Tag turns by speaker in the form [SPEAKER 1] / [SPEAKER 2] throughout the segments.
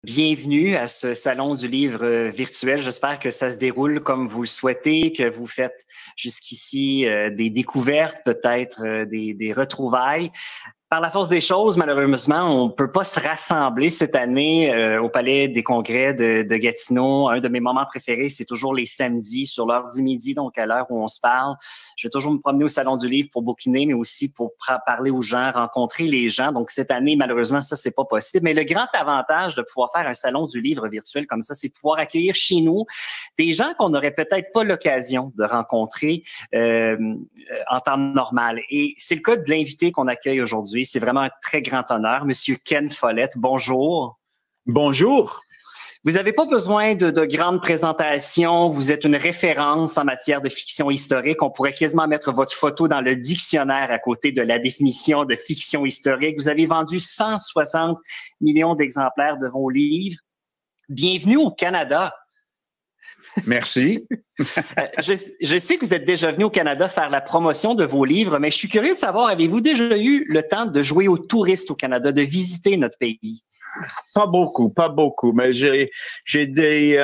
[SPEAKER 1] Bienvenue à ce salon du livre virtuel. J'espère que ça se déroule comme vous le souhaitez, que vous faites jusqu'ici des découvertes, peut-être des retrouvailles. Par la force des choses, malheureusement, on ne peut pas se rassembler cette année au Palais des Congrès de Gatineau. Un de mes moments préférés, c'est toujours les samedis sur l'heure du midi, donc à l'heure où on se parle. Je vais toujours me promener au Salon du Livre pour bouquiner, mais aussi pour parler aux gens, rencontrer les gens. Donc cette année, malheureusement, ça, c'est pas possible. Mais le grand avantage de pouvoir faire un Salon du Livre virtuel comme ça, c'est pouvoir accueillir chez nous des gens qu'on n'aurait peut-être pas l'occasion de rencontrer en temps normal. Et c'est le cas de l'invité qu'on accueille aujourd'hui. C'est vraiment un très grand honneur. Monsieur Ken Follett, bonjour.
[SPEAKER 2] Bonjour.
[SPEAKER 1] Vous n'avez pas besoin de grandes présentations. Vous êtes une référence en matière de fiction historique. On pourrait quasiment mettre votre photo dans le dictionnaire à côté de la définition de fiction historique. Vous avez vendu 160 millions d'exemplaires de vos livres. Bienvenue au Canada.
[SPEAKER 2] Merci.
[SPEAKER 1] Je sais que vous êtes déjà venu au Canada faire la promotion de vos livres, mais je suis curieux de savoir, avez-vous déjà eu le temps de jouer aux touristes au Canada, de visiter notre pays?
[SPEAKER 2] Pas beaucoup, mais j'ai des...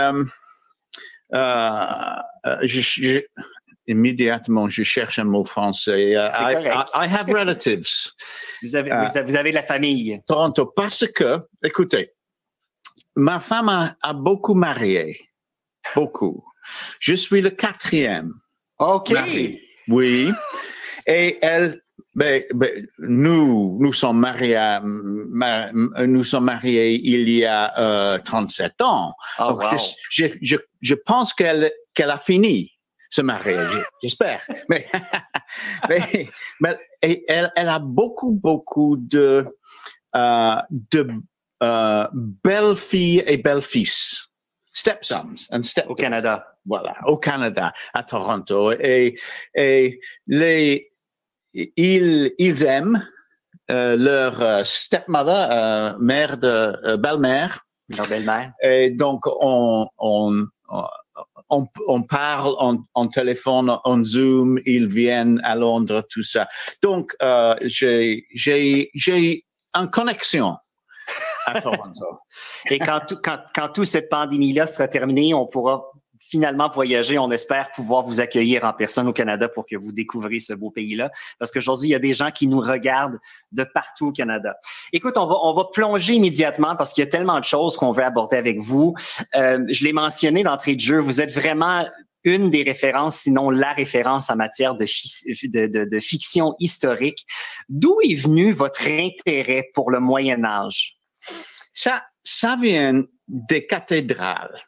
[SPEAKER 2] immédiatement, je cherche un mot français. I have relatives.
[SPEAKER 1] Vous avez la famille.
[SPEAKER 2] Toronto, parce que, écoutez, ma femme a beaucoup marié. Beaucoup. Je suis le 4e.
[SPEAKER 1] OK.
[SPEAKER 2] Mari. Oui. Et elle, nous sommes mariés il y a 37 ans.
[SPEAKER 1] Oh,
[SPEAKER 2] donc,
[SPEAKER 1] wow.
[SPEAKER 2] je pense qu'elle a fini ce mariage, j'espère. mais elle a beaucoup de belles-filles et belles-fils. Stepsons and stepdaughters.
[SPEAKER 1] Au Canada.
[SPEAKER 2] Voilà, au Canada, à Toronto. Et ils aiment leur stepmother, belle-mère.
[SPEAKER 1] Leur belle-mère.
[SPEAKER 2] Et donc, on parle en téléphone, en Zoom, ils viennent à Londres, tout ça. Donc, j'ai une connexion à Toronto.
[SPEAKER 1] Et quand toute cette pandémie-là sera terminée, on pourra finalement voyager. On espère pouvoir vous accueillir en personne au Canada pour que vous découvriez ce beau pays-là. Parce qu'aujourd'hui, il y a des gens qui nous regardent de partout au Canada. Écoute, on va plonger immédiatement parce qu'il y a tellement de choses qu'on veut aborder avec vous. Je l'ai mentionné d'entrée de jeu, vous êtes vraiment une des références, sinon la référence en matière de fiction historique. D'où est venu votre intérêt pour le Moyen Âge?
[SPEAKER 2] Ça vient des cathédrales.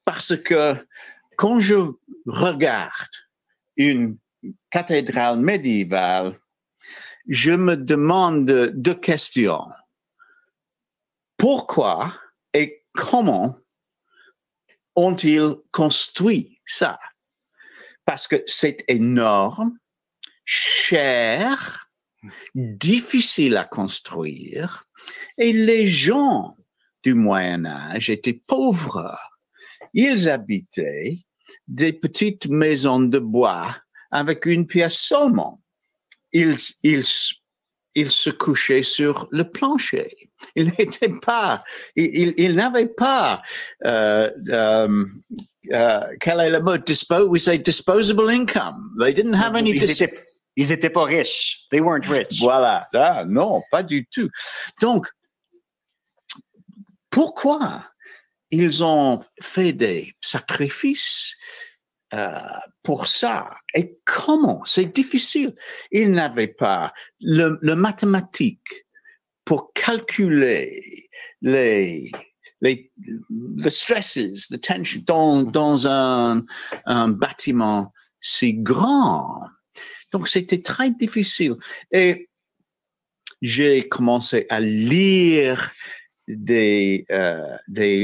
[SPEAKER 2] Parce que quand je regarde une cathédrale médiévale, je me demande deux questions. Pourquoi et comment ont-ils construit ça? Parce que c'est énorme, cher, difficile à construire, et les gens du Moyen Âge étaient pauvres. Ils habitaient des petites maisons de bois avec une pièce seulement. Ils se couchaient sur le plancher. Ils n'avaient pas, quel est le mot? We say disposable income. They didn't have any.
[SPEAKER 1] Ils étaient pas riches. They weren't rich.
[SPEAKER 2] Voilà. Non, pas du tout. Donc, pourquoi ils ont fait des sacrifices pour ça? Et comment? C'est difficile. Ils n'avaient pas le mathématique pour calculer les stresses, the tension dans un bâtiment si grand. Donc, c'était très difficile. Et j'ai commencé à lire des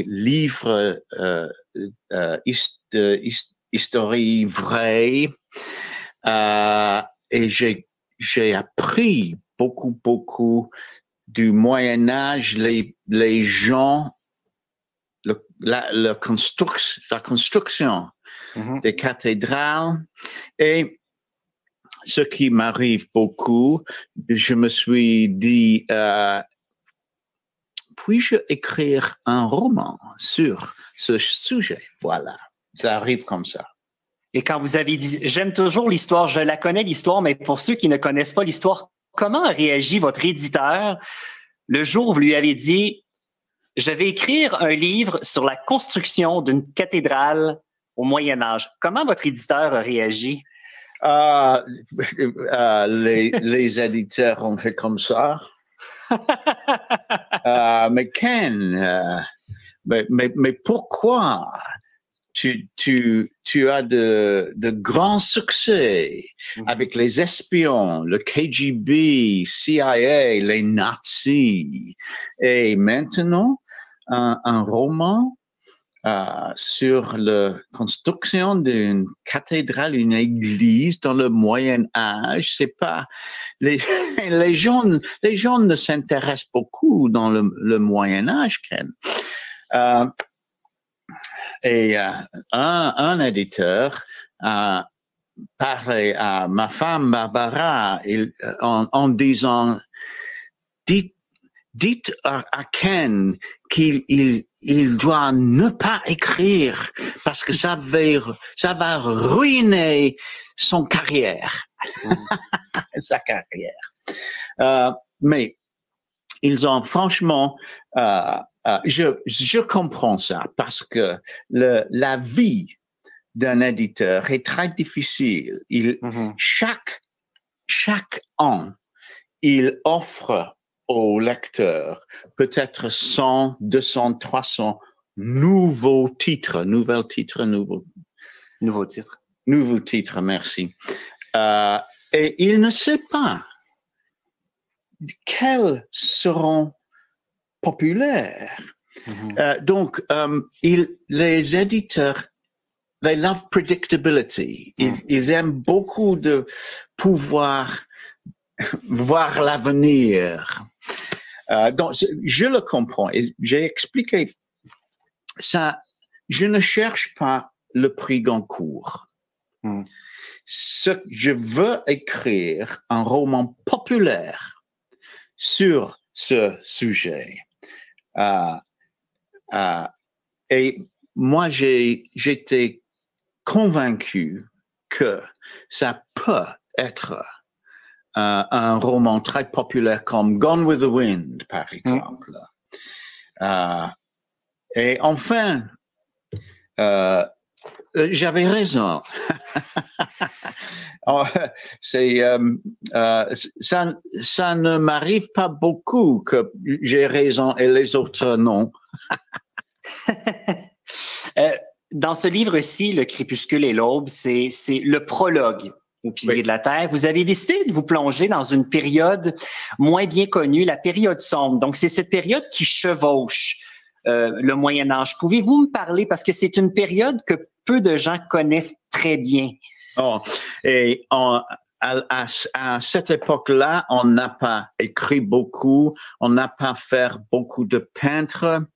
[SPEAKER 2] livres historiques vrais et j'ai appris beaucoup du Moyen Âge, les gens, la construction des cathédrales. Et ce qui m'arrive beaucoup, je me suis dit puis-je écrire un roman sur ce sujet? Voilà, ça arrive comme ça.
[SPEAKER 1] Et quand vous avez dit, j'aime toujours l'histoire, je la connais l'histoire, mais pour ceux qui ne connaissent pas l'histoire, comment a réagi votre éditeur le jour où vous lui avez dit, je vais écrire un livre sur la construction d'une cathédrale au Moyen Âge? Comment votre éditeur a réagi?
[SPEAKER 2] Les éditeurs ont fait comme ça. Mais Ken, mais pourquoi tu as de grands succès avec les espions, le KGB, CIA, les nazis, et maintenant un roman sur la construction d'une cathédrale, une église dans le Moyen Âge. C'est pas les gens ne s'intéressent beaucoup dans le Moyen Âge, Ken. Et un éditeur a parlé à ma femme Barbara en disant, dites à Ken qu'il doit ne pas écrire parce que ça va ruiner son carrière, sa carrière. Mais ils ont franchement, je comprends ça parce que la vie d'un éditeur est très difficile. Chaque an, il offre aux lecteurs peut-être 100, 200, 300 nouveaux titres, nouveaux titres, merci. Et il ne sait pas quels seront populaires. Donc, les éditeurs, they love predictability. Ils aiment beaucoup de pouvoir voir l'avenir. Donc, je le comprends et j'ai expliqué ça. Je ne cherche pas le prix Goncourt. Je veux écrire un roman populaire sur ce sujet. Et moi, j'étais convaincu que ça peut être un roman très populaire comme Gone with the Wind, par exemple. Et enfin, j'avais raison. Ça ne m'arrive pas beaucoup que j'ai raison et les autres non.
[SPEAKER 1] Dans ce livre-ci, Le crépuscule et l'aube, c'est le prologue au pilier de la Terre. Vous avez décidé de vous plonger dans une période moins bien connue, la période sombre. Donc, c'est cette période qui chevauche le Moyen Âge. Pouvez-vous me parler, parce que c'est une période que peu de gens connaissent très bien.
[SPEAKER 2] Et à cette époque-là, on n'a pas écrit beaucoup, on n'a pas fait beaucoup de peintres,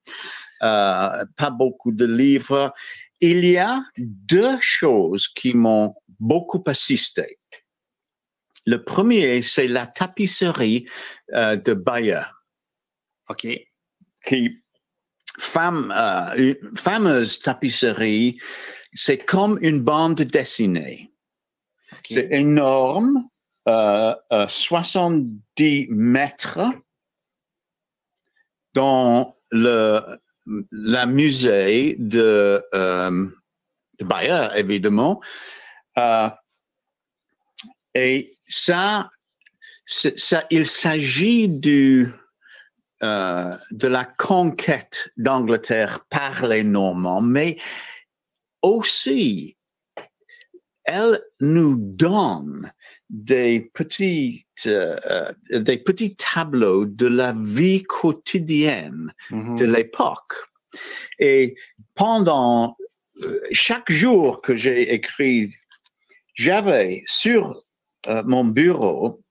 [SPEAKER 2] pas beaucoup de livres. Il y a deux choses qui m'ont beaucoup assisté. Le premier, c'est la tapisserie de Bayeux.
[SPEAKER 1] OK.
[SPEAKER 2] Une fameuse tapisserie, c'est comme une bande dessinée. Okay. C'est énorme, 70 mètres dans la musée de Bayeux, évidemment. Et ça, il s'agit de la conquête d'Angleterre par les Normands, mais aussi, elle nous donne des petits tableaux de la vie quotidienne de l'époque. Et pendant chaque jour que j'ai écrit, j'avais sur mon bureau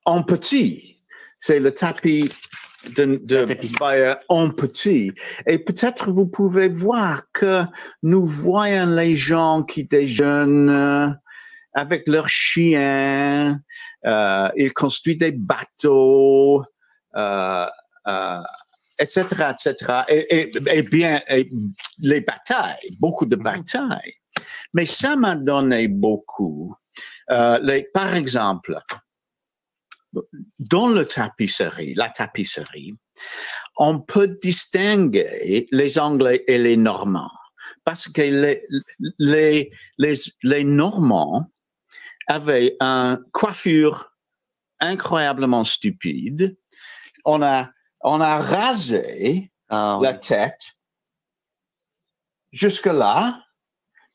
[SPEAKER 2] en petit, c'est le tapis de Bayeux en petit. Et peut-être vous pouvez voir que nous voyons les gens qui déjeunent avec leurs chiens, il construit des bateaux, etc., etc. Et bien, les batailles, beaucoup de batailles. Mais ça m'a donné beaucoup. Par exemple, dans la tapisserie, on peut distinguer les Anglais et les Normands. Parce que les Normands avaient une coiffure incroyablement stupide. On a rasé la tête jusque là.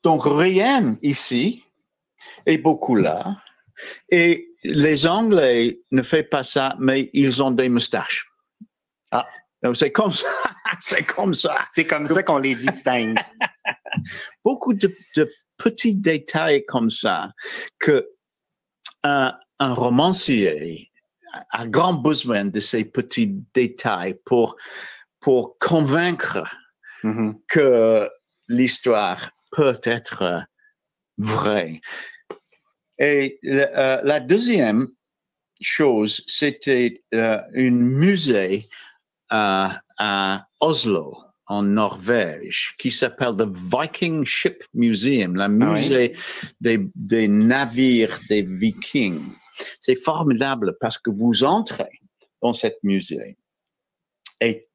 [SPEAKER 2] Donc, rien ici et beaucoup là. Et les Anglais ne font pas ça, mais ils ont des moustaches.
[SPEAKER 1] Ah.
[SPEAKER 2] Donc, c'est comme ça. C'est comme ça.
[SPEAKER 1] C'est comme ça qu'on les distingue.
[SPEAKER 2] Beaucoup de petits détails comme ça que un romancier a grand besoin de ces petits détails pour convaincre que l'histoire peut être vraie. Et la deuxième chose, c'était un musée à Oslo, en Norvège, qui s'appelle The Viking Ship Museum, le musée des navires des Vikings. C'est formidable parce que vous entrez dans ce musée et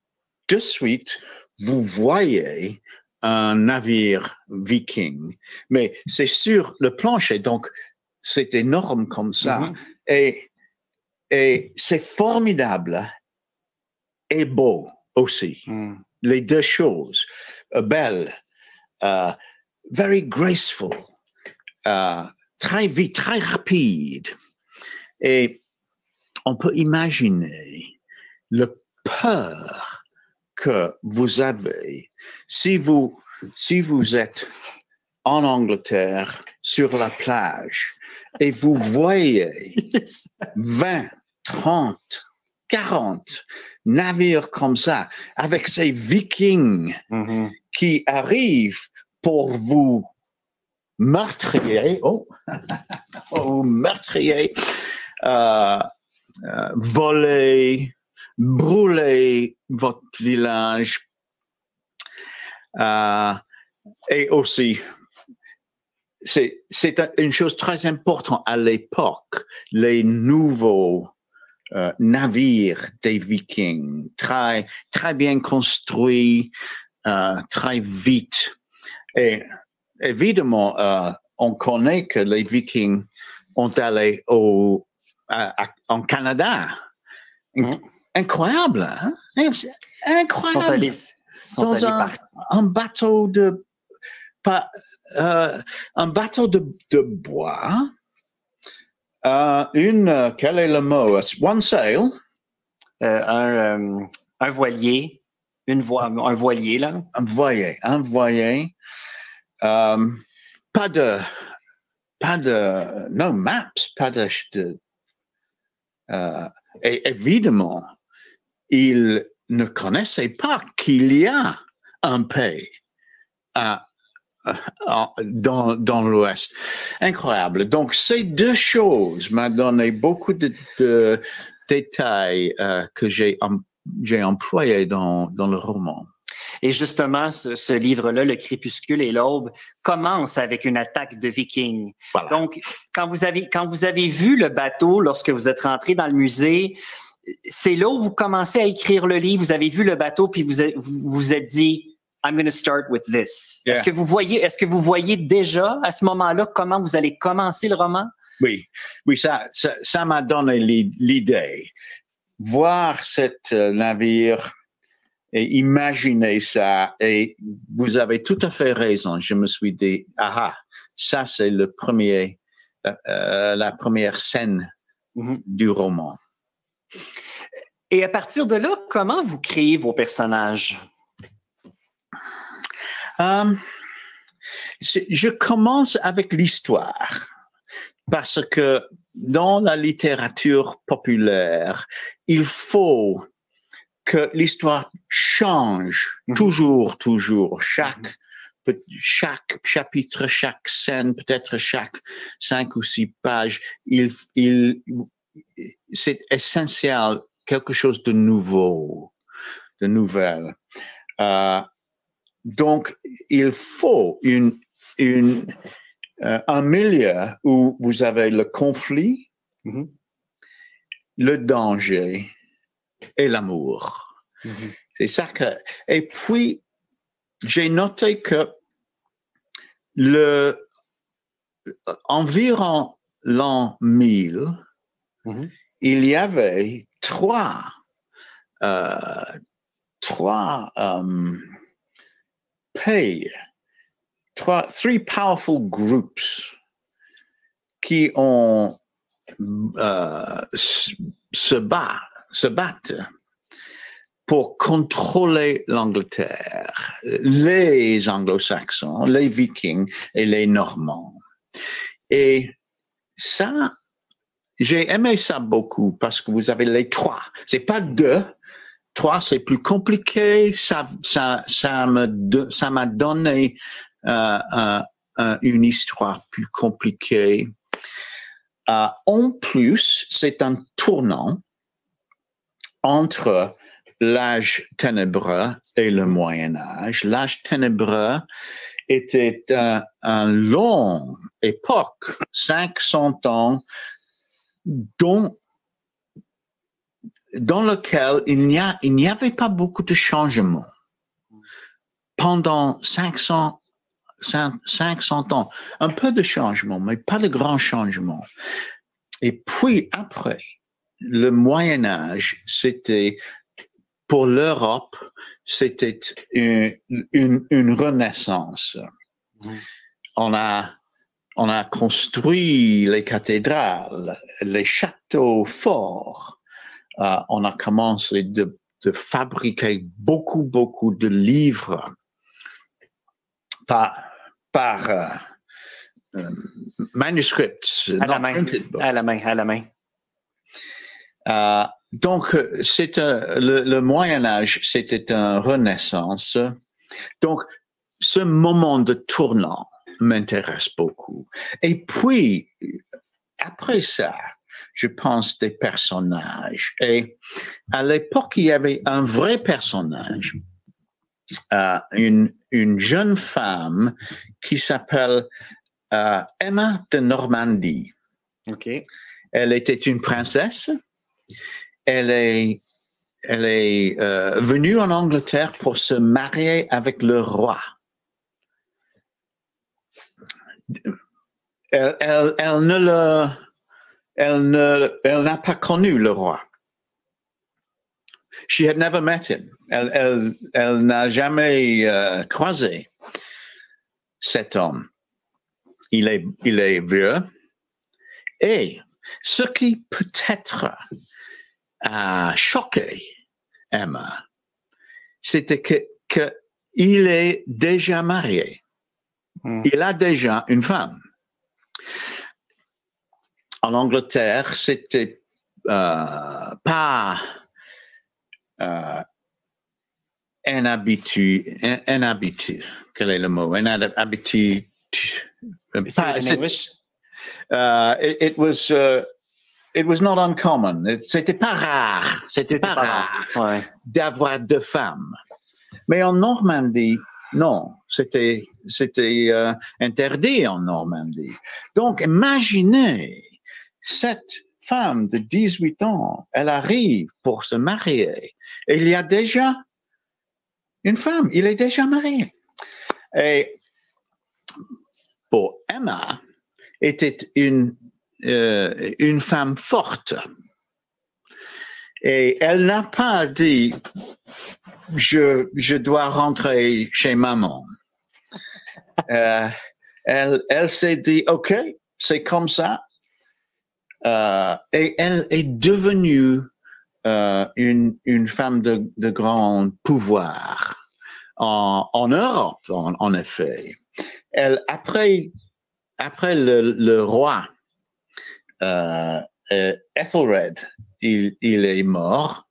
[SPEAKER 2] de suite, vous voyez un navire viking, mais c'est sur le plancher, donc c'est énorme comme ça. Et c'est formidable et beau aussi. Les deux choses, belles, very graceful, très vite, très rapide. Et on peut imaginer le peur que vous avez si vous êtes en Angleterre sur la plage et vous voyez 20, 30, 40 navires comme ça avec ces Vikings qui arrivent pour vous meurtrier, voler, brûler votre village. Et aussi, c'est une chose très importante à l'époque, les nouveaux navires des Vikings, très, très bien construits, très vite. Et évidemment, on connaît que les Vikings ont allé en Canada. Incroyable, hein? Incroyable. Dans un bateau de bois. Quel est le mot? One sail.
[SPEAKER 1] Un voilier. Un voilier, là.
[SPEAKER 2] Un voilier. Pas de no maps, pas de et évidemment, ils ne connaissaient pas qu'il y a un pays dans l'Ouest. Incroyable. Donc, ces deux choses m'ont donné beaucoup de détails que j'ai employés dans le roman.
[SPEAKER 1] Et justement, ce livre-là, Le Crépuscule et l'Aube, commence avec une attaque de Vikings.
[SPEAKER 2] Voilà.
[SPEAKER 1] Donc, quand vous avez vu le bateau, lorsque vous êtes rentré dans le musée, c'est là où vous commencez à écrire le livre. Vous avez vu le bateau, puis vous vous êtes dit, I'm going to start with this. Yeah. Est-ce que vous voyez déjà à ce moment-là comment vous allez commencer le roman?
[SPEAKER 2] Oui, ça m'a donné l'idée. Voir cet navire et imaginer ça, et vous avez tout à fait raison. Je me suis dit, ça c'est la première scène du roman.
[SPEAKER 1] Et à partir de là, comment vous créez vos personnages?
[SPEAKER 2] Je commence avec l'histoire, parce que dans la littérature populaire, il faut que l'histoire change toujours. Chaque chaque chapitre, chaque scène, peut-être chaque 5 ou 6 pages, c'est essentiel, quelque chose de nouveau, de nouvel. Donc, il faut un milieu où vous avez le conflit, le danger et l'amour. C'est ça que... Et puis, j'ai noté que environ l'an 1000, il y avait trois three powerful groups qui ont se battent pour contrôler l'Angleterre, les Anglo-Saxons, les Vikings et les Normands. Et ça, j'ai aimé ça beaucoup parce que vous avez les trois. C'est pas deux. Trois, c'est plus compliqué. Ça m'a donné une histoire plus compliquée. En plus, c'est un tournant entre l'âge ténébreux et le Moyen Âge. L'âge ténébreux était un long époque, 500 ans, dans lequel il n'y avait pas beaucoup de changements. Pendant 500 ans, un peu de changement, mais pas de grands changements. Et puis après, le Moyen Âge, c'était, pour l'Europe, c'était une renaissance. On a construit les cathédrales, les châteaux forts. On a commencé de fabriquer beaucoup de livres par manuscripts.
[SPEAKER 1] À la main.
[SPEAKER 2] Donc, le Moyen Âge, c'était une renaissance. Donc, ce moment de tournant m'intéresse beaucoup. Et puis, après ça, je pense des personnages. Et à l'époque, il y avait un vrai personnage, une jeune femme qui s'appelle Emma de Normandie.
[SPEAKER 1] Okay.
[SPEAKER 2] Elle était une princesse. Elle est venue en Angleterre pour se marier avec le roi. Elle n'a pas connu le roi. She had never met him. Elle n'a jamais croisé cet homme. Il est vieux. Et ce qui peut-être a choqué Emma, c'était que il est déjà marié. Il a déjà une femme. En Angleterre, c'était pas un habitude. Quel est le mot? Un habitude.
[SPEAKER 1] In English?
[SPEAKER 2] It was not uncommon. C'était pas rare. C'était pas rare d'avoir deux femmes. Mais en Normandie, non. C'était interdit en Normandie. Donc, imaginez cette femme de 18 ans, elle arrive pour se marier. Et il y a déjà une femme. Il est déjà marié. Et pour Emma, était une femme forte. Et elle n'a pas dit je dois rentrer chez maman. Elle s'est dit OK, c'est comme ça. Et elle est devenue une femme de grand pouvoir en Europe, en effet. Après le roi Ethelred, il est mort.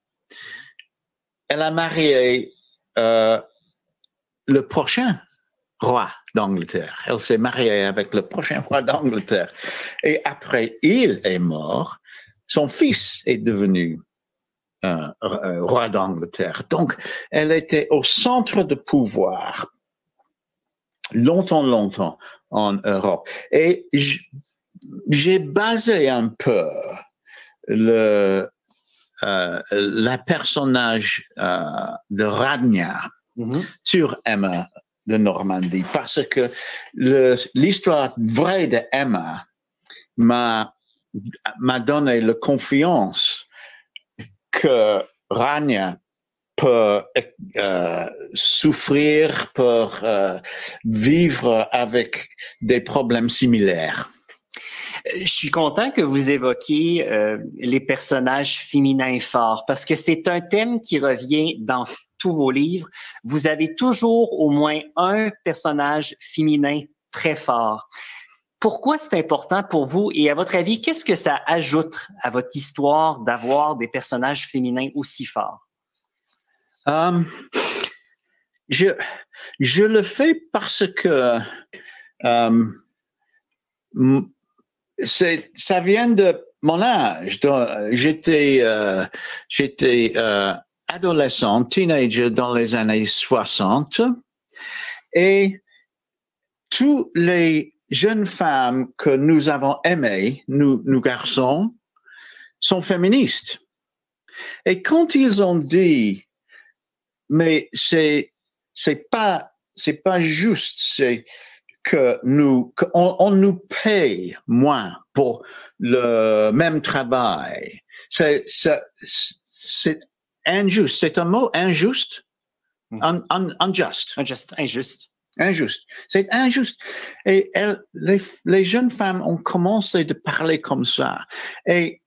[SPEAKER 2] Elle a marié le prochain roi d'Angleterre. Elle s'est mariée avec le prochain roi d'Angleterre. Et après, il est mort. Son fils est devenu roi d'Angleterre. Donc, elle était au centre de pouvoir longtemps en Europe. Et j'ai basé un peu la personnage de Ragnar sur Emma de Normandie, parce que l'histoire vraie de Emma m'a donné la confiance que Ragnar peut souffrir, peut vivre avec des problèmes similaires.
[SPEAKER 1] Je suis content que vous évoquiez les personnages féminins forts, parce que c'est un thème qui revient dans tous vos livres. Vous avez toujours au moins un personnage féminin très fort. Pourquoi c'est important pour vous et à votre avis, qu'est-ce que ça ajoute à votre histoire d'avoir des personnages féminins aussi forts?
[SPEAKER 2] Je le fais parce que ça vient de mon âge. J'étais adolescent, teenager dans les années 60 et tous les jeunes femmes que nous avons aimées, nous garçons, sont féministes. Et quand ils ont dit, mais c'est pas juste, c'est que on nous paye moins pour le même travail. C'est injuste. C'est un mot injuste? Unjust. Injuste. C'est injuste. Et les jeunes femmes ont commencé de parler comme ça. Et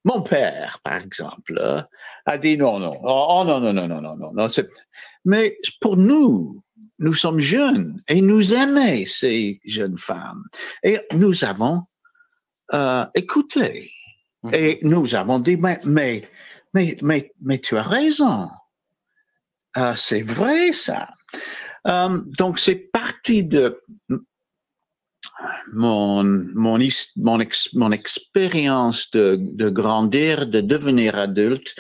[SPEAKER 2] mon père, par exemple, a dit non. Mais pour nous sommes jeunes et nous aimons ces jeunes femmes. Et nous avons écouté. Et nous avons dit, mais tu as raison. C'est vrai, ça. Donc, c'est partie de mon expérience de grandir, de devenir adulte,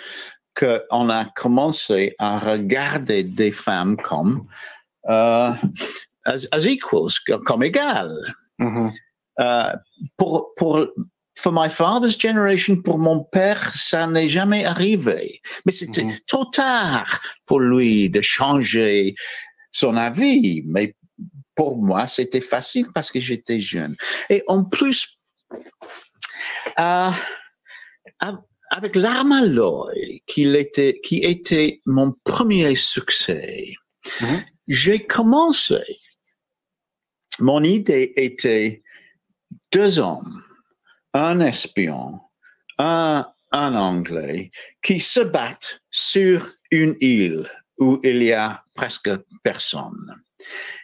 [SPEAKER 2] qu'on a commencé à regarder des femmes comme as equals, comme égales. For my father's generation, pour mon père, ça n'est jamais arrivé. Mais c'était trop tard pour lui de changer son avis. Mais pour moi, c'était facile parce que j'étais jeune. Et en plus, avec Larmes à l'œil, qui était mon premier succès, j'ai commencé. Mon idée était 2 hommes, un espion, un Anglais, qui se battent sur une île où il y a presque personne.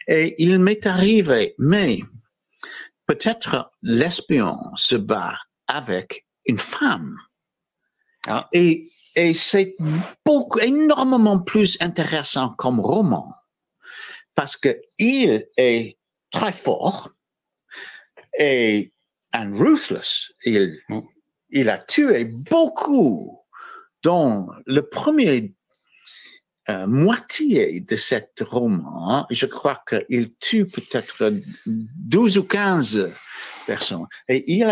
[SPEAKER 2] Et il m'est arrivé, mais peut-être l'espion se bat avec une femme. Ah. Et c'est énormément plus intéressant comme roman, parce que il est très fort et ruthless. Il a tué beaucoup dans le premier moitié de cet roman. Je crois qu'il tue peut-être 12 ou 15 personnes. Et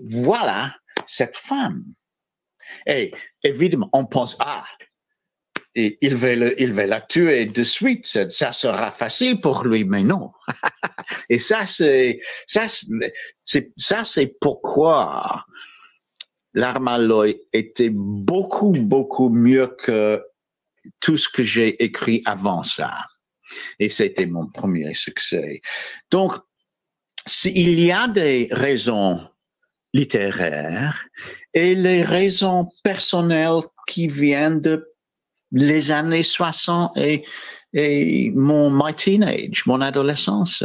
[SPEAKER 2] voilà cette femme. Et évidemment, on pense, il va la tuer de suite. Ça sera facile pour lui, mais non. Et ça, c'est pourquoi Larmes à l'œil était beaucoup, beaucoup mieux que tout ce que j'ai écrit avant ça. Et c'était mon premier succès. Donc, il y a des raisons littéraires et les raisons personnelles qui viennent de les années 60 et my teenage, mon adolescence.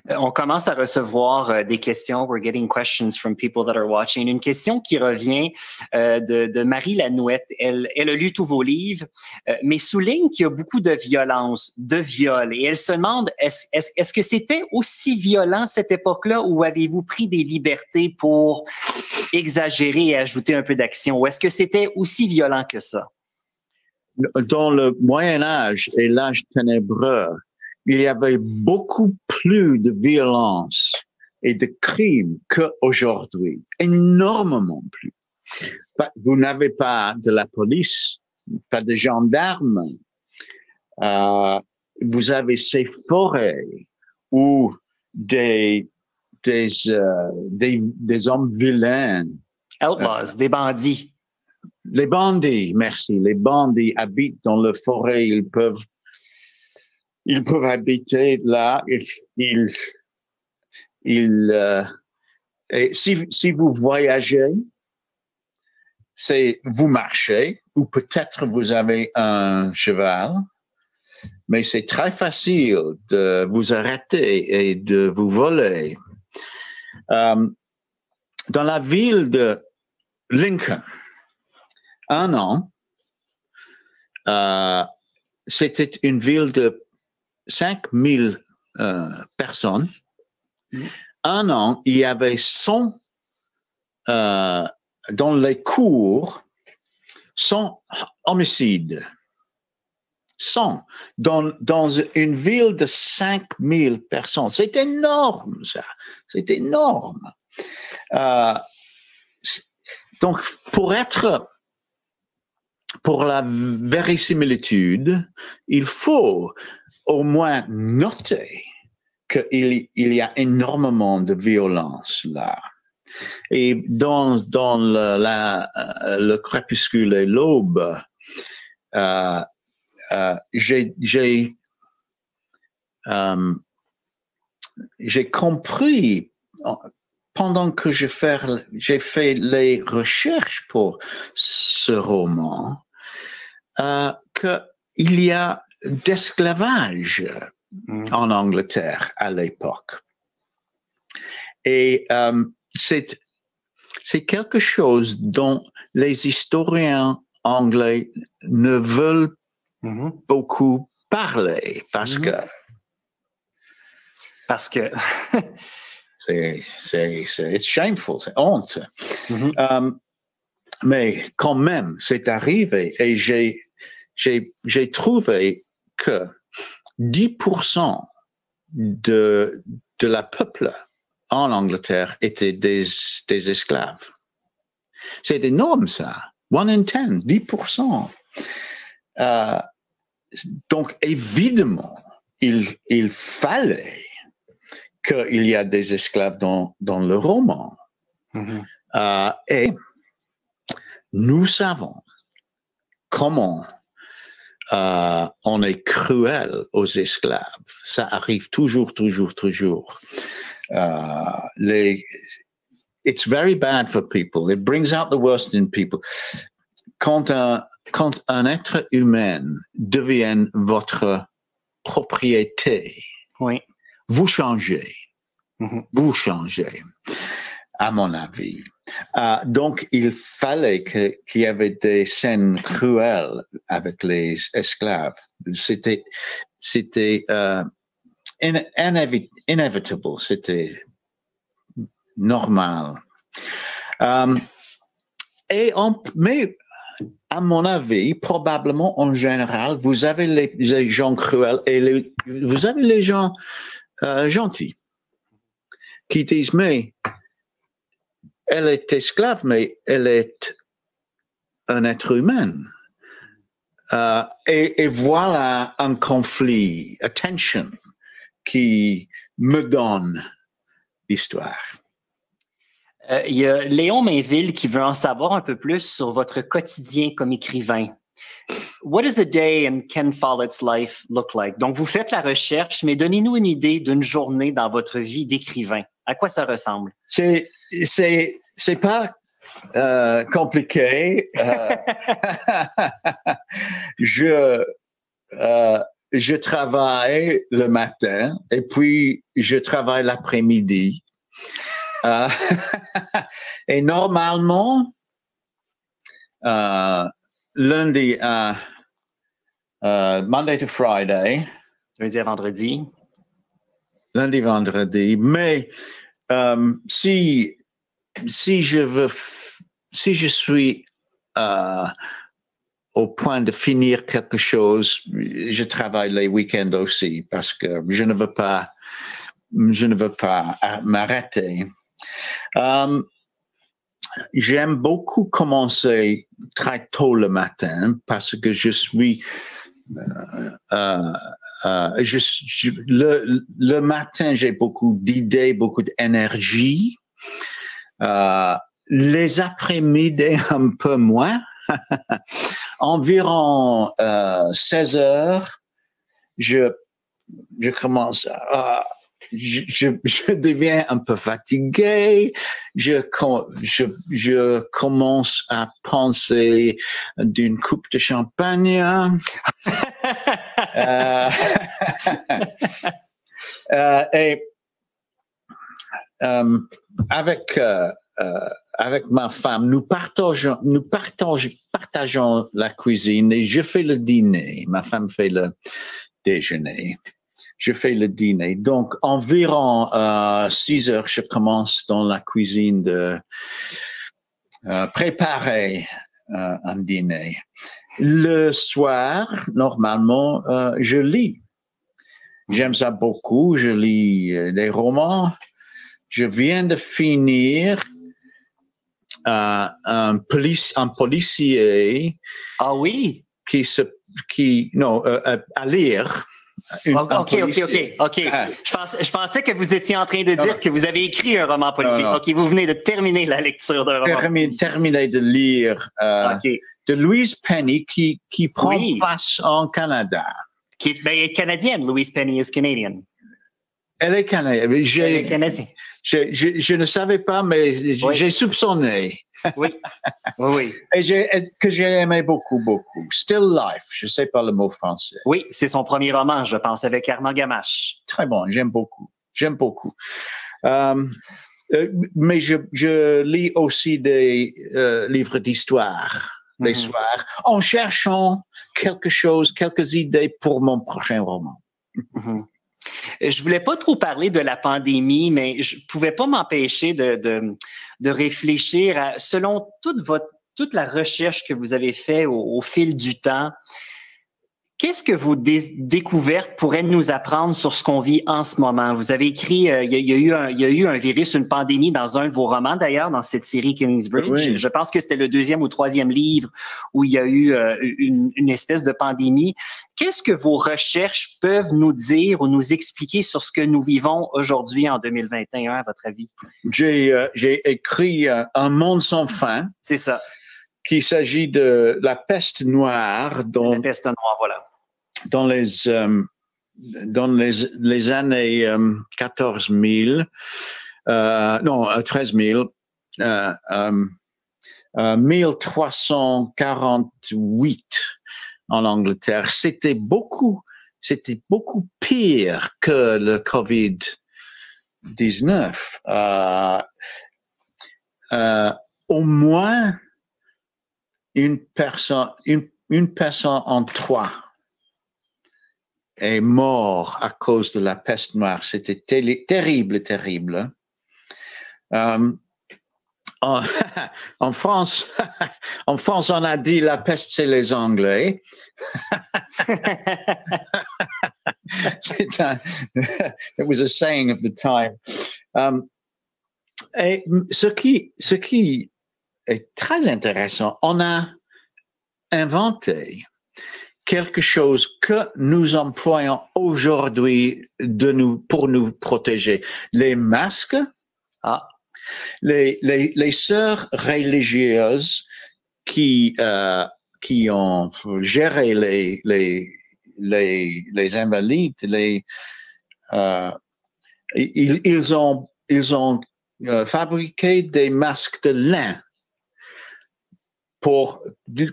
[SPEAKER 1] On commence à recevoir des questions. We're getting questions from people that are watching. Une question qui revient de Marie Lanouette. Elle a lu tous vos livres, mais souligne qu'il y a beaucoup de violence, de viol. Et elle se demande, est-ce que c'était aussi violent cette époque-là ou avez-vous pris des libertés pour exagérer et ajouter un peu d'action? Ou est-ce que c'était aussi violent que ça?
[SPEAKER 2] Dans le Moyen Âge et l'âge ténébreux, il y avait beaucoup plus de violence et de crimes qu'aujourd'hui. Énormément plus. Vous n'avez pas de la police, pas de gendarmes. Vous avez ces forêts où des hommes vilains.
[SPEAKER 1] Outlaws, des bandits.
[SPEAKER 2] Les bandits, merci. Les bandits habitent dans la forêt. Ils peuvent habiter là. Et si vous voyagez, vous marchez, ou peut-être vous avez un cheval, mais c'est très facile de vous arrêter et de vous voler. Dans la ville de Lincoln, un an, c'était une ville de 5000 personnes. Un an, il y avait 100 dans les cours, 100 homicides. 100 dans une ville de 5000 personnes. C'est énorme, ça. C'est énorme. Donc, pour la verisimilitude, il faut au moins noter qu'il y a énormément de violence là. Et dans le crépuscule et l'aube, j'ai compris pendant que j'ai fait les recherches pour ce roman qu'il y a d'esclavage en Angleterre à l'époque. Et c'est quelque chose dont les historiens anglais ne veulent beaucoup parler parce que c'est shameful, c'est honte. Mais quand même, c'est arrivé et j'ai trouvé que 10% de la peuple en Angleterre étaient des esclaves. C'est énorme, ça. 1 in 10, 10%. Donc, évidemment, il fallait qu'il y a des esclaves dans le roman. Et nous savons comment on est cruel aux esclaves. Ça arrive toujours. It's very bad for people. It brings out the worst in people. Quand un être humain devient votre propriété,
[SPEAKER 1] oui.
[SPEAKER 2] Vous changez. Vous changez, à mon avis. Donc, il fallait qu'il y avait des scènes cruelles avec les esclaves. C'était inevitable, c'était normal. Mais à mon avis, probablement en général, vous avez les gens cruels et vous avez les gens gentils qui disent mais elle est esclave, mais elle est un être humain. Et voilà un conflit, a tension qui me donne l'histoire.
[SPEAKER 1] Il y a Léon Mainville qui veut en savoir un peu plus sur votre quotidien comme écrivain. What does a day in Ken Follett's life look like? Donc, vous faites la recherche, mais donnez-nous une idée d'une journée dans votre vie d'écrivain. À quoi ça ressemble?
[SPEAKER 2] C'est pas compliqué. je travaille le matin et puis je travaille l'après-midi. Et normalement, lundi à Monday to Friday.
[SPEAKER 1] Lundi à vendredi.
[SPEAKER 2] Lundi, vendredi. Mais si je suis au point de finir quelque chose, je travaille les week-ends aussi parce que je ne veux pas m'arrêter. J'aime beaucoup commencer très tôt le matin parce que je suis le matin, j'ai beaucoup d'idées, beaucoup d'énergie. Les après-midi, un peu moins. Environ 16 heures, je commence à... Je deviens un peu fatigué. Je commence à penser d'une coupe de champagne. Et avec ma femme, nous partageons la cuisine et je fais le dîner. Ma femme fait le déjeuner. Je fais le dîner. Donc, environ 6 heures, je commence dans la cuisine de préparer un dîner. Le soir, normalement, je lis. J'aime ça beaucoup. Je lis des romans. Je viens de finir un policier.
[SPEAKER 1] Ah oui?
[SPEAKER 2] À lire.
[SPEAKER 1] OK. Je pensais que vous étiez en train de dire que vous avez écrit un roman policier.
[SPEAKER 2] Non.
[SPEAKER 1] OK, vous venez de terminer la lecture d'un roman policier.
[SPEAKER 2] Terminé de lire de Louise Penny qui prend place en Canada.
[SPEAKER 1] Elle est canadienne, Louise Penny is Canadian.
[SPEAKER 2] Elle est canadienne.
[SPEAKER 1] Elle est canadienne.
[SPEAKER 2] Je ne savais pas, mais j'ai soupçonné.
[SPEAKER 1] Oui.
[SPEAKER 2] Et que j'ai aimé beaucoup. Still Life, je ne sais pas le mot français.
[SPEAKER 1] Oui, c'est son premier roman, je pense, avec Armand Gamache.
[SPEAKER 2] Très bon, j'aime beaucoup. Mais je lis aussi des livres d'histoire les soirs en cherchant quelques idées pour mon prochain roman.
[SPEAKER 1] Je voulais pas trop parler de la pandémie, mais je pouvais pas m'empêcher de réfléchir à, selon toute la recherche que vous avez fait au fil du temps, qu'est-ce que vos découvertes pourraient nous apprendre sur ce qu'on vit en ce moment? Vous avez écrit, il y a eu un virus, une pandémie dans un de vos romans d'ailleurs, dans cette série Kingsbridge. Oui. Je pense que c'était le 2e ou 3e livre où il y a eu une espèce de pandémie. Qu'est-ce que vos recherches peuvent nous dire ou nous expliquer sur ce que nous vivons aujourd'hui en 2021, à votre avis?
[SPEAKER 2] J'ai écrit Un monde sans fin.
[SPEAKER 1] C'est ça.
[SPEAKER 2] Qu'il s'agit de la peste noire.
[SPEAKER 1] La peste noire, voilà.
[SPEAKER 2] Dans les années 14 000, 13 000, 1348 en Angleterre. C'était beaucoup pire que le COVID-19. Au moins une personne en 3 est morte à cause de la peste noire. C'était terrible. En France, on a dit la peste, c'est les Anglais. It was a saying of the time. Et ce qui est très intéressant, on a inventé quelque chose que nous employons aujourd'hui pour nous protéger. Les masques, les sœurs religieuses qui ont géré les invalides, ils ont fabriqué des masques de lin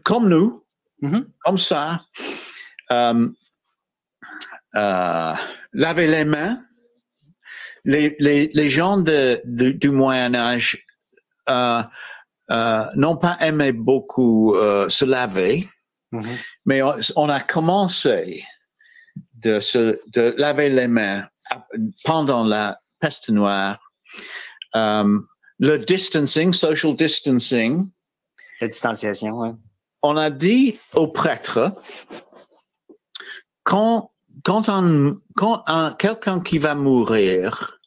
[SPEAKER 2] comme nous, comme ça. laver les mains. Les gens du Moyen Âge n'ont pas aimé beaucoup se laver, mais on a commencé de laver les mains pendant la peste noire. Le distancing, social distancing.
[SPEAKER 1] La distanciation, oui.
[SPEAKER 2] On a dit aux prêtres, quand quelqu'un qui va mourir,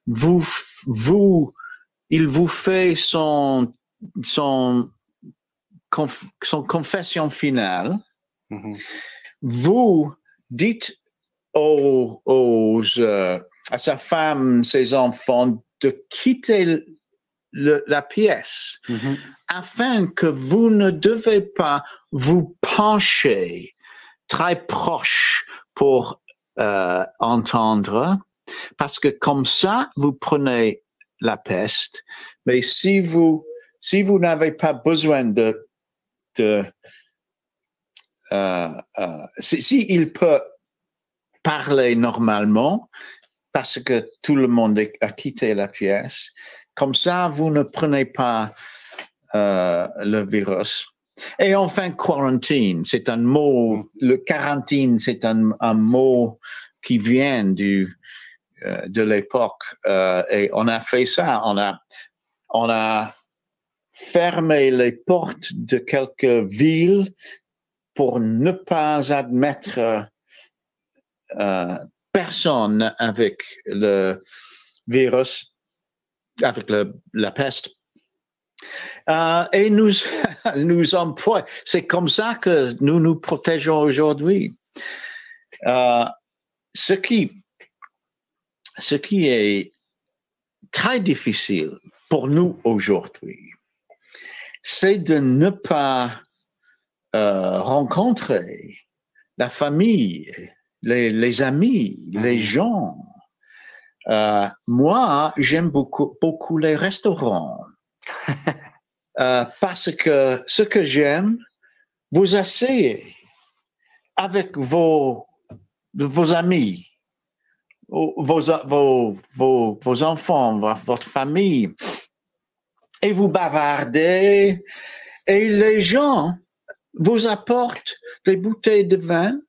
[SPEAKER 2] il vous fait son confession finale. Vous dites à sa femme, ses enfants, de quitter la pièce, afin que vous ne devez pas vous pencher très proche pour entendre, parce que comme ça, vous prenez la peste. Mais si vous n'avez pas besoin si il peut parler normalement, parce que tout le monde a quitté la pièce, comme ça, vous ne prenez pas le virus. Et enfin, quarantine, c'est un mot, le quarantine, c'est un mot qui vient de l'époque. Et on a fait ça, on a fermé les portes de quelques villes pour ne pas admettre personne avec le virus, avec la peste. Et nous employons. C'est comme ça que nous nous protégeons aujourd'hui. Ce qui est très difficile pour nous aujourd'hui, c'est de ne pas rencontrer la famille, les amis, les gens. Moi, j'aime beaucoup les restaurants. Parce que ce que j'aime, vous asseyez avec vos amis, vos enfants, votre famille, et vous bavardez, et les gens vous apportent des bouteilles de vin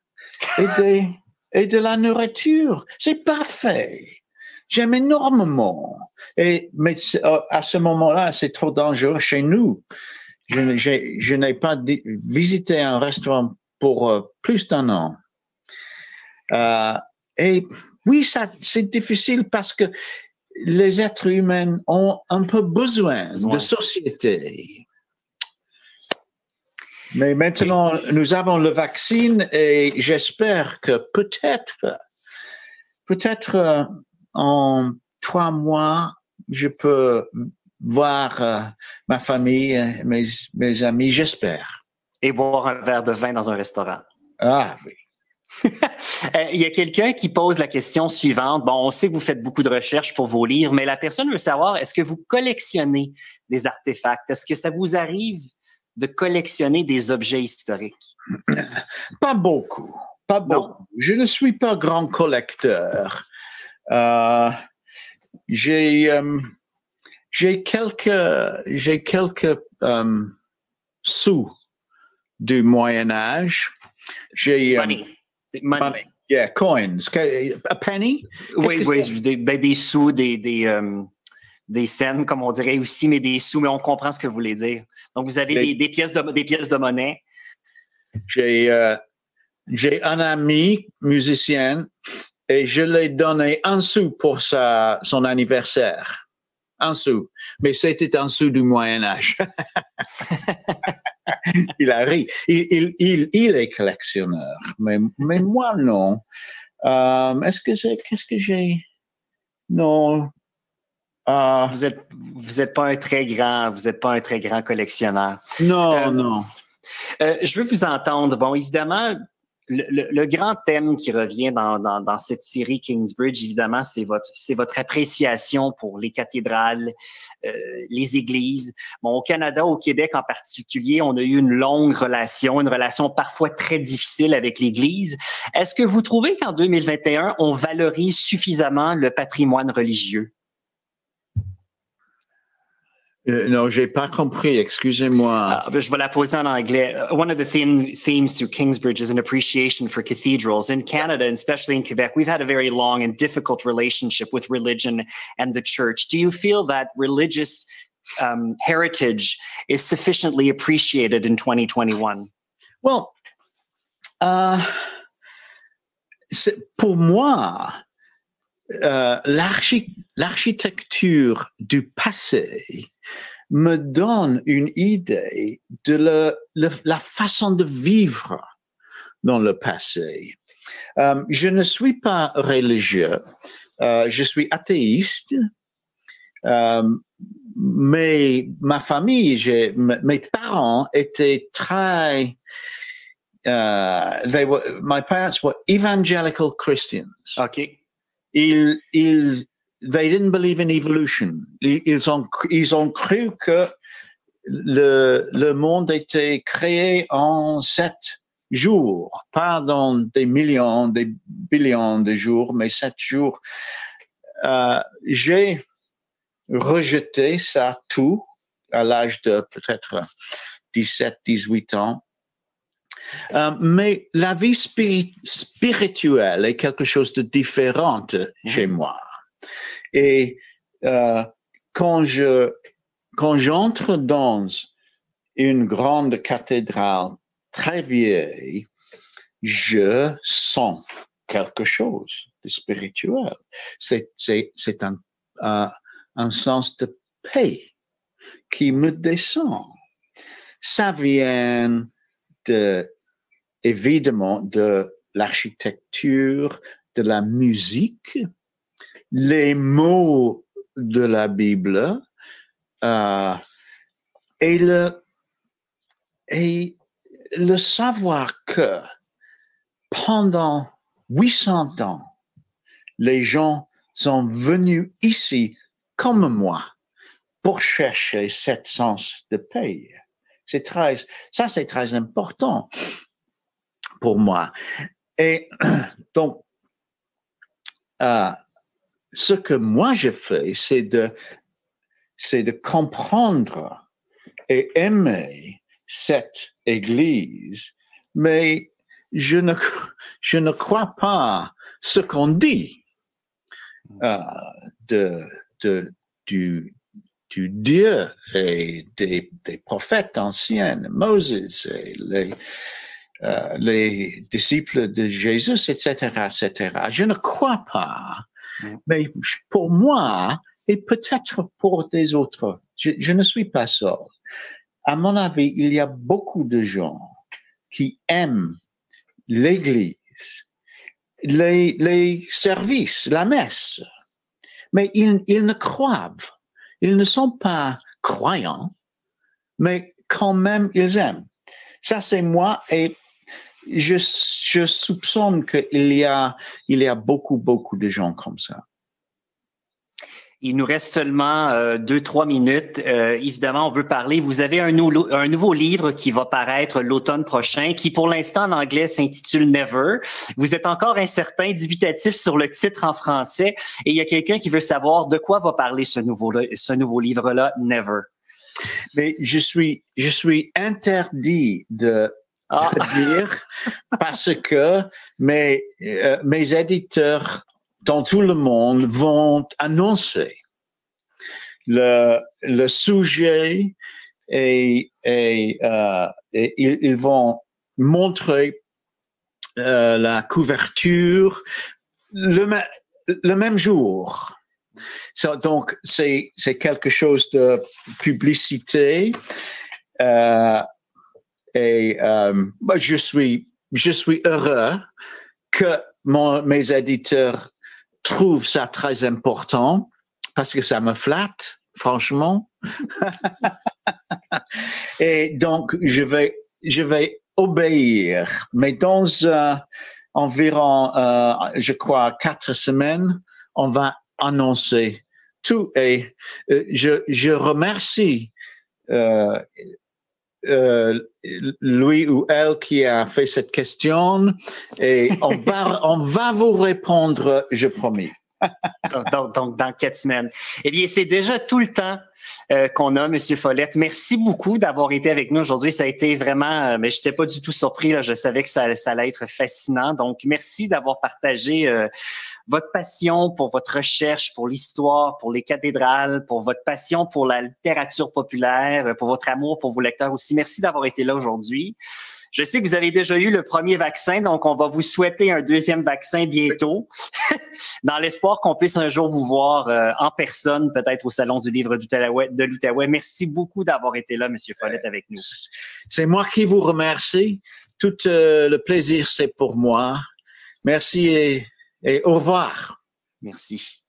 [SPEAKER 2] et de la nourriture. C'est parfait. J'aime énormément. Mais à ce moment-là, c'est trop dangereux chez nous. Je n'ai pas visité un restaurant pour plus d'un an. Et oui, c'est difficile parce que les êtres humains ont un peu besoin de société. Mais maintenant, nous avons le vaccin et j'espère que peut-être en 3 mois, je peux voir ma famille, mes amis, j'espère.
[SPEAKER 1] Et boire un verre de vin dans un restaurant.
[SPEAKER 2] Ah oui.
[SPEAKER 1] Il y a quelqu'un qui pose la question suivante. Bon, on sait que vous faites beaucoup de recherches pour vos livres, mais la personne veut savoir, est-ce que vous collectionnez des artefacts? Est-ce que ça vous arrive de collectionner des objets historiques?
[SPEAKER 2] Pas beaucoup. Pas beaucoup. Je ne suis pas grand collecteur. J'ai quelques sous du Moyen Âge. J'ai money. Yeah, coins. A penny?
[SPEAKER 1] Oui, des sous, des cents, comme on dirait aussi, mais des sous, mais on comprend ce que vous voulez dire. Donc, vous avez des pièces de monnaie.
[SPEAKER 2] J'ai un ami musicien et je lui ai donné 1 sou pour son anniversaire. 1 sou. Mais c'était 1 sou du Moyen-Âge. Il a ri. Il est collectionneur. Mais moi, non. Qu'est-ce que j'ai? Non.
[SPEAKER 1] Vous êtes pas un très grand collectionneur.
[SPEAKER 2] Non, non.
[SPEAKER 1] Je veux vous entendre. Bon, évidemment, le grand thème qui revient dans cette série Kingsbridge, évidemment, c'est votre appréciation pour les cathédrales, les églises. Bon, au Canada, au Québec en particulier, on a eu une relation parfois très difficile avec l'Église. Est-ce que vous trouvez qu'en 2021, on valorise suffisamment le patrimoine religieux?
[SPEAKER 2] Non, j'ai pas compris, excusez-moi.
[SPEAKER 1] Je vais la poser en anglais. One of the themes to Kingsbridge is an appreciation for cathedrals. In Canada, and especially in Quebec, we've had a very long and difficult relationship with religion and the church. Do you feel that religious heritage is sufficiently appreciated in 2021?
[SPEAKER 2] Well, pour moi, l'architecture du passé me donne une idée de la façon de vivre dans le passé. Je ne suis pas religieux, je suis athéiste, mais ma famille, mes parents étaient très... my parents were evangelical Christians.
[SPEAKER 1] Okay.
[SPEAKER 2] They didn't believe in evolution. Ils ont cru que le monde était créé en 7 jours, pas dans des millions, des billions de jours, mais 7 jours. J'ai rejeté ça tout à l'âge de peut-être 17, 18 ans. Mais la vie spirituelle est quelque chose de différent chez moi. Et quand j'entre dans une grande cathédrale très vieille, je sens quelque chose de spirituel. C'est un sens de paix qui me descend. Ça vient évidemment de l'architecture, de la musique, les mots de la Bible et le savoir que pendant 800 ans, les gens sont venus ici comme moi pour chercher cet sens de paix. C'est très important pour moi. Et donc, ce que moi je fais, c'est de comprendre et aimer cette Église, mais je ne crois pas ce qu'on dit du Dieu et des prophètes anciens, Moses et les disciples de Jésus, etc., etc. Je ne crois pas, mais pour moi, et peut-être pour des autres, je ne suis pas seul. À mon avis, il y a beaucoup de gens qui aiment l'Église, les services, la messe, mais ils ne croient. Ils ne sont pas croyants, mais quand même, ils aiment. Ça, c'est moi, et je soupçonne qu'il y a beaucoup de gens comme ça.
[SPEAKER 1] Il nous reste seulement 2-3 minutes. Évidemment, on veut parler. Vous avez un nouveau livre qui va paraître l'automne prochain, qui pour l'instant en anglais s'intitule Never. Vous êtes encore incertain, dubitatif sur le titre en français, et il y a quelqu'un qui veut savoir de quoi va parler ce nouveau livre-là, Never.
[SPEAKER 2] Mais je suis interdit de dire parce que mes éditeurs dans tout le monde vont annoncer le sujet et ils vont montrer la couverture le même jour. Donc, c'est quelque chose de publicité je suis heureux que mes éditeurs trouvent ça très important parce que ça me flatte, franchement. Et donc, je vais obéir. Mais dans environ, je crois, 4 semaines, on va annoncer tout. Et je remercie lui ou elle qui a fait cette question et on va vous répondre, je promets.
[SPEAKER 1] Donc, dans 4 semaines. Eh bien, c'est déjà tout le temps qu'on a, Monsieur Follette. Merci beaucoup d'avoir été avec nous aujourd'hui. Ça a été vraiment, mais je n'étais pas du tout surpris. Là. Je savais que ça allait être fascinant. Donc, merci d'avoir partagé votre passion pour votre recherche, pour l'histoire, pour les cathédrales, pour votre passion pour la littérature populaire, pour votre amour pour vos lecteurs aussi. Merci d'avoir été là aujourd'hui. Je sais que vous avez déjà eu le premier vaccin, donc on va vous souhaiter un deuxième vaccin bientôt, dans l'espoir qu'on puisse un jour vous voir en personne, peut-être au Salon du livre de l'Outaouais. Merci beaucoup d'avoir été là, Monsieur Follette, avec nous.
[SPEAKER 2] C'est moi qui vous remercie. Tout le plaisir, c'est pour moi. Merci et au revoir.
[SPEAKER 1] Merci.